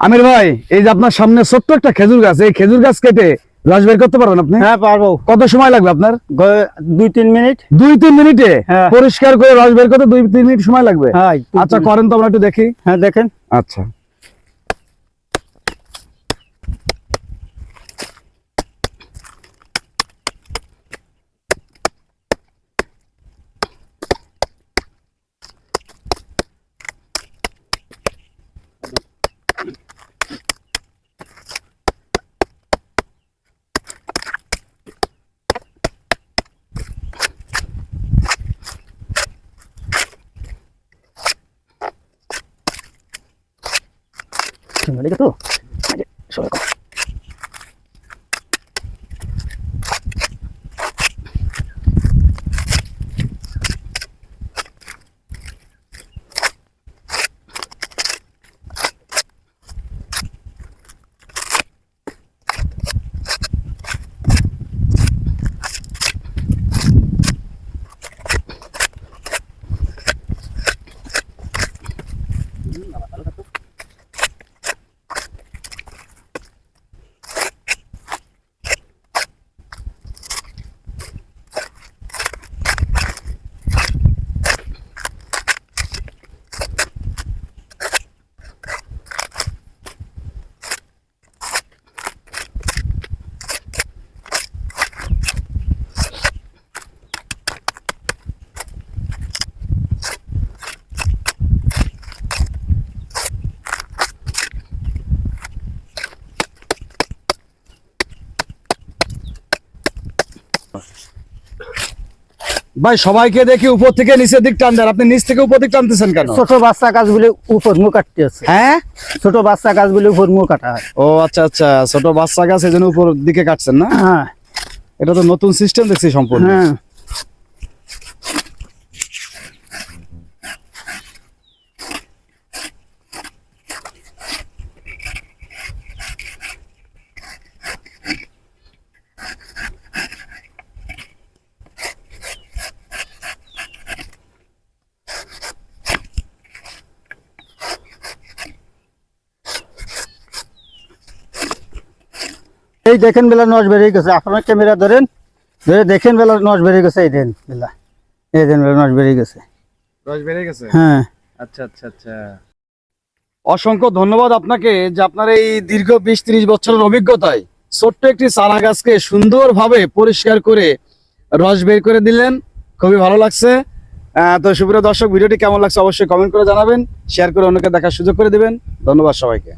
আমির ভাই, এই যে আপনার সামনে ছোট্ট একটা খেজুর গাছ, এই খেজুর গাছ কেটে রস বের করতে পারবেন আপনি? হ্যাঁ পারবো। কত সময় লাগবে আপনার? 2-3 মিনিট। 2-3 মিনিটে হ্যাঁ। পরিষ্কার করে রস বের করতে 2-3 মিনিট সময় লাগবে? হ্যাঁ। আচ্ছা করেন তো, আমরা একটু দেখি। হ্যাঁ দেখেন। আচ্ছা, তো ভাই সবাইকে দেখি উপর থেকে নিচের দিক টান দেন, আপনি নিচ থেকে উপর দিক টানতেছেন কেন? ছোট বাচ্চা গাছগুলি উপর মুখ কাটতে আছে। হ্যাঁ, ছোট বাচ্চা গাছগুলি উপর মুখ কাটা হয়। ও আচ্ছা আচ্ছা, ছোট বাচ্চা গাছ এই জন্য উপর দিকে কাটছেন না? হ্যাঁ এটা তো নতুন সিস্টেম দেখছি সম্পূর্ণ। হ্যাঁ। এই দেখেন বেলা নস বেরিয়ে গেছে। আপনার ক্যামেরা ধরেন, ধরে দেখেন বেলা নস বেরিয়ে গেছে। এই দেন বেলা, এই দেন বেলা নস বেরিয়ে গেছে। রস বেড়ে গেছে? হ্যাঁ। আচ্ছা আচ্ছা আচ্ছা, অসংখ্য ধন্যবাদ আপনাকে যে আপনার এই দীর্ঘ 20-30 বছরের অভিজ্ঞতায় ছোট্ট একটি চারা গাছকে সুন্দরভাবে পরিষ্কার করে রস বের করে দিলেন। খুবই ভালো লাগছে। তো সুপ্রিয় দর্শক, ভিডিওটি কেমন লাগছে অবশ্যই কমেন্ট করে জানাবেন, শেয়ার করে অন্যকে দেখার সুযোগ করে দিবেন। ধন্যবাদ সবাইকে।